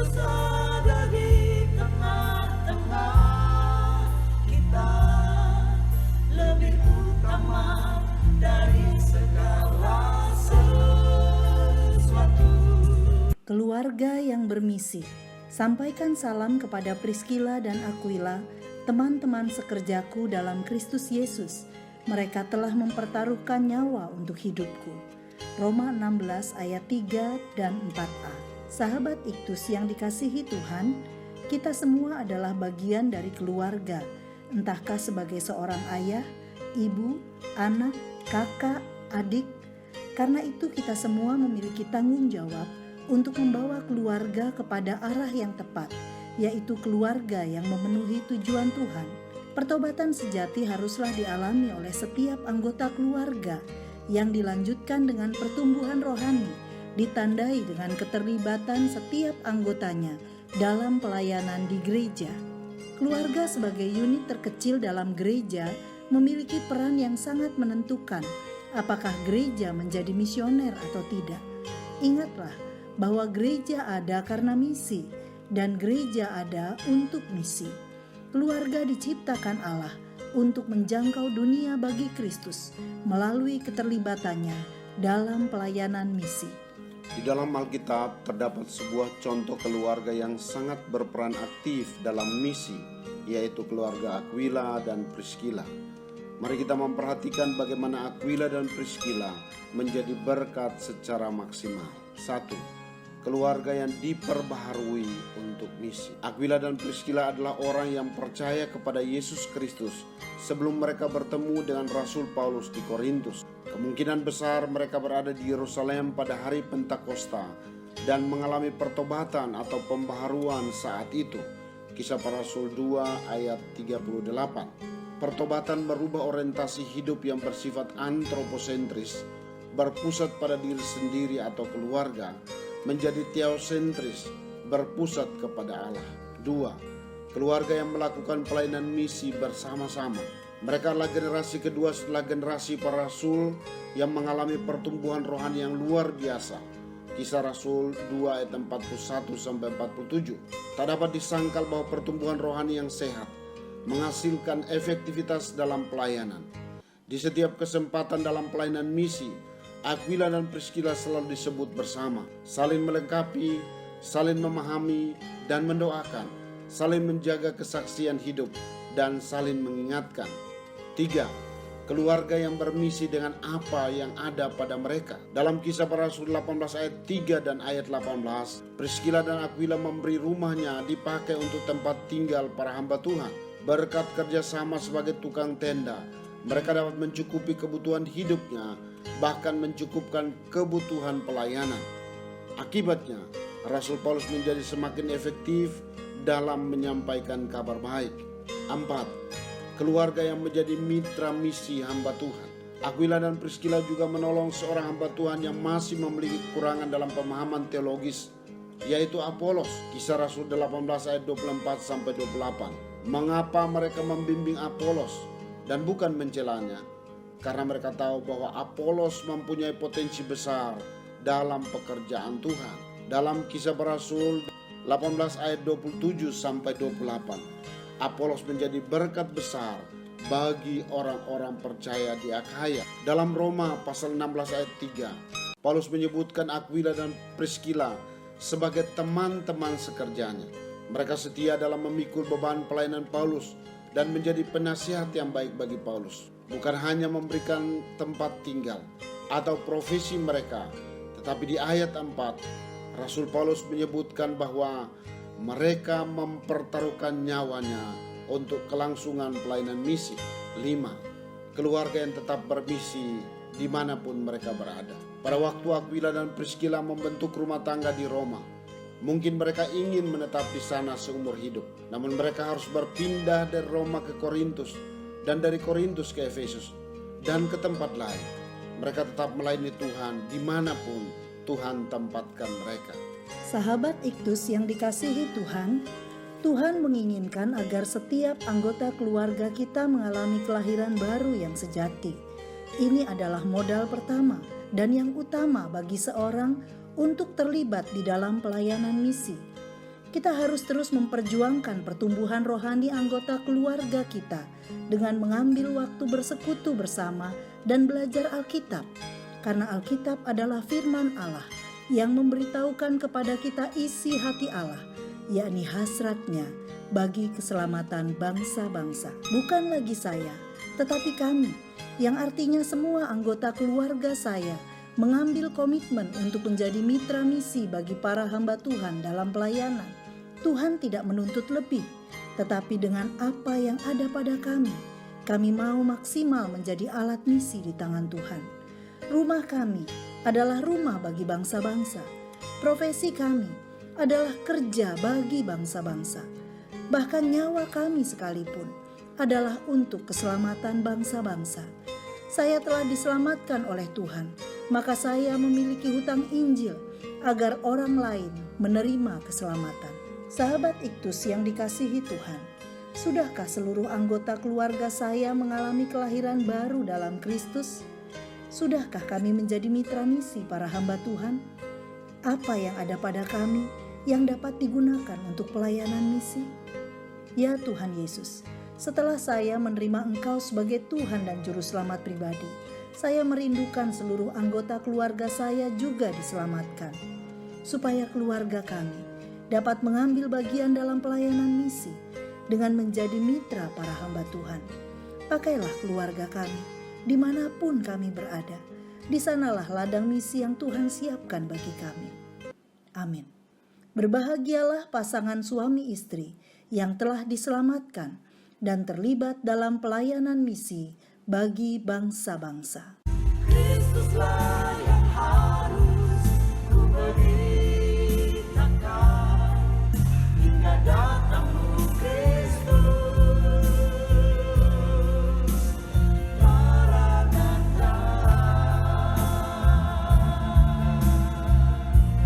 Ada di tengah-tengah kita, lebih utama dari segala sesuatu. Keluarga yang bermisi. Sampaikan salam kepada Priscilla dan Aquila, teman-teman sekerjaku dalam Kristus Yesus. Mereka telah mempertaruhkan nyawa untuk hidupku. Roma 16 ayat 3 dan 4a. Sahabat Iktus yang dikasihi Tuhan, kita semua adalah bagian dari keluarga, entahkah sebagai seorang ayah, ibu, anak, kakak, adik. Karena itu kita semua memiliki tanggung jawab untuk membawa keluarga kepada arah yang tepat, yaitu keluarga yang memenuhi tujuan Tuhan. Pertobatan sejati haruslah dialami oleh setiap anggota keluarga yang dilanjutkan dengan pertumbuhan rohani, ditandai dengan keterlibatan setiap anggotanya dalam pelayanan di gereja. Keluarga sebagai unit terkecil dalam gereja memiliki peran yang sangat menentukan apakah gereja menjadi misioner atau tidak. Ingatlah bahwa gereja ada karena misi dan gereja ada untuk misi. Keluarga diciptakan Allah untuk menjangkau dunia bagi Kristus melalui keterlibatannya dalam pelayanan misi. Di dalam Alkitab terdapat sebuah contoh keluarga yang sangat berperan aktif dalam misi, yaitu keluarga Aquila dan Priscilla. Mari kita memperhatikan bagaimana Aquila dan Priscilla menjadi berkat secara maksimal. 1. Keluarga yang diperbaharui untuk misi. Aquila dan Priscilla adalah orang yang percaya kepada Yesus Kristus sebelum mereka bertemu dengan Rasul Paulus di Korintus. Kemungkinan besar mereka berada di Yerusalem pada hari Pentakosta dan mengalami pertobatan atau pembaharuan saat itu. Kisah Para Rasul 2 ayat 38. Pertobatan merubah orientasi hidup yang bersifat antroposentris, berpusat pada diri sendiri atau keluarga, menjadi teosentris, berpusat kepada Allah. 2. Keluarga yang melakukan pelayanan misi bersama-sama. Mereka adalah generasi kedua setelah generasi para rasul yang mengalami pertumbuhan rohani yang luar biasa. Kisah Rasul 2 ayat 41-47. Tak dapat disangkal bahwa pertumbuhan rohani yang sehat menghasilkan efektivitas dalam pelayanan. Di setiap kesempatan dalam pelayanan misi, Aquila dan Priscilla selalu disebut bersama, saling melengkapi, saling memahami dan mendoakan, saling menjaga kesaksian hidup dan saling mengingatkan. 3. Keluarga yang bermisi dengan apa yang ada pada mereka. Dalam Kisah Para Rasul 18 ayat 3 dan ayat 18, Priscilla dan Aquila memberi rumahnya dipakai untuk tempat tinggal para hamba Tuhan. Berkat kerjasama sebagai tukang tenda, mereka dapat mencukupi kebutuhan hidupnya, bahkan mencukupkan kebutuhan pelayanan. Akibatnya, Rasul Paulus menjadi semakin efektif dalam menyampaikan kabar baik. 4. Keluarga yang menjadi mitra misi hamba Tuhan. Aquila dan Priscilla juga menolong seorang hamba Tuhan yang masih memiliki kekurangan dalam pemahaman teologis, yaitu Apolos. Kisah Rasul 18 ayat 24-28. Mengapa mereka membimbing Apolos dan bukan mencelanya? Karena mereka tahu bahwa Apolos mempunyai potensi besar dalam pekerjaan Tuhan. Dalam Kisah Para Rasul 18 ayat 27-28, Apolos menjadi berkat besar bagi orang-orang percaya di Akhaya. Dalam Roma pasal 16 ayat 3, Paulus menyebutkan Aquila dan Priscilla sebagai teman-teman sekerjanya. Mereka setia dalam memikul beban pelayanan Paulus dan menjadi penasihat yang baik bagi Paulus. Bukan hanya memberikan tempat tinggal atau profesi mereka, tetapi di ayat 4, Rasul Paulus menyebutkan bahwa mereka mempertaruhkan nyawanya untuk kelangsungan pelayanan misi. 5. Keluarga yang tetap bermisi dimanapun mereka berada. Pada waktu Aquila dan Priscilla membentuk rumah tangga di Roma, mungkin mereka ingin menetap di sana seumur hidup, namun mereka harus berpindah dari Roma ke Korintus dan dari Korintus ke Efesus dan ke tempat lain. Mereka tetap melayani Tuhan dimanapun Tuhan tempatkan mereka. Sahabat Iktus yang dikasihi Tuhan, Tuhan menginginkan agar setiap anggota keluarga kita mengalami kelahiran baru yang sejati. Ini adalah modal pertama dan yang utama bagi seorang untuk terlibat di dalam pelayanan misi. Kita harus terus memperjuangkan pertumbuhan rohani anggota keluarga kita dengan mengambil waktu bersekutu bersama dan belajar Alkitab. Karena Alkitab adalah firman Allah yang memberitahukan kepada kita isi hati Allah, yakni hasratnya bagi keselamatan bangsa-bangsa. Bukan lagi saya, tetapi kami, yang artinya semua anggota keluarga saya, mengambil komitmen untuk menjadi mitra misi bagi para hamba Tuhan dalam pelayanan. Tuhan tidak menuntut lebih, tetapi dengan apa yang ada pada kami mau maksimal menjadi alat misi di tangan Tuhan. Rumah kami adalah rumah bagi bangsa-bangsa. Profesi kami adalah kerja bagi bangsa-bangsa. Bahkan nyawa kami sekalipun adalah untuk keselamatan bangsa-bangsa. Saya telah diselamatkan oleh Tuhan, maka saya memiliki hutang Injil agar orang lain menerima keselamatan. Sahabat Iktus yang dikasihi Tuhan, sudahkah seluruh anggota keluarga saya mengalami kelahiran baru dalam Kristus? Sudahkah kami menjadi mitra misi para hamba Tuhan? Apa yang ada pada kami yang dapat digunakan untuk pelayanan misi? Ya Tuhan Yesus, setelah saya menerima Engkau sebagai Tuhan dan Juru Selamat pribadi, saya merindukan seluruh anggota keluarga saya juga diselamatkan, supaya keluarga kami dapat mengambil bagian dalam pelayanan misi dengan menjadi mitra para hamba Tuhan. Pakailah keluarga kami dimanapun kami berada. Di sanalah ladang misi yang Tuhan siapkan bagi kami. Amin. Berbahagialah pasangan suami istri yang telah diselamatkan dan terlibat dalam pelayanan misi bagi bangsa-bangsa. Kristuslah